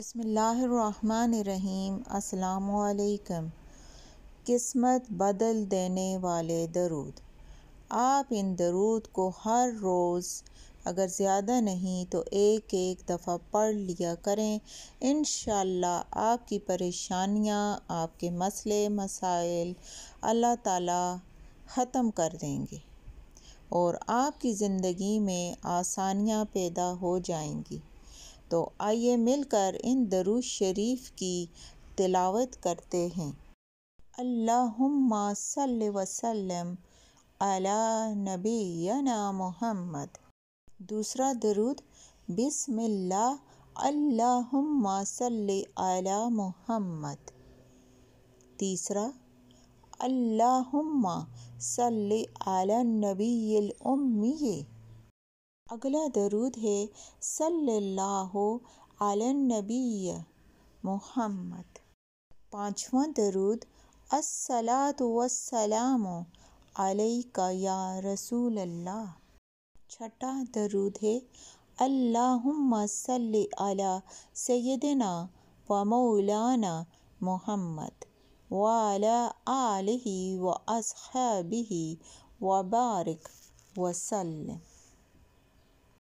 بسم اللہ الرحمن الرحیم۔ السلام علیکم۔ قسمت بدل دینے والے درود۔ آپ ان درود کو ہر روز اگر زیادہ نہیں تو ایک دفعہ پڑھ لیا کریں۔ انشاءاللہ آپ کی پریشانیاں، آپ کے مسئلے مسائل اللہ تعالیٰ ختم کر دیں گے اور آپ کی زندگی میں آسانیاں پیدا ہو جائیں گی۔ تو آئیے مل کر ان درود شریف کی تلاوت کرتے ہیں۔ اللہم صل وسلم علی نبینا محمد۔ دوسرا درود، بسم اللہ اللہم صل علی محمد۔ تیسرا، اللہم صل علی النبی الامی۔ اگلا درود ہے صلی اللہ علی النبی محمد۔ پانچواں درود، الصلاۃ والسلام علیک یا رسول اللہ۔ چھٹا درود ہے اللہم صل علی سیدنا و مولانا محمد وعلی آلہ و اصحابہ وبارک وسلم۔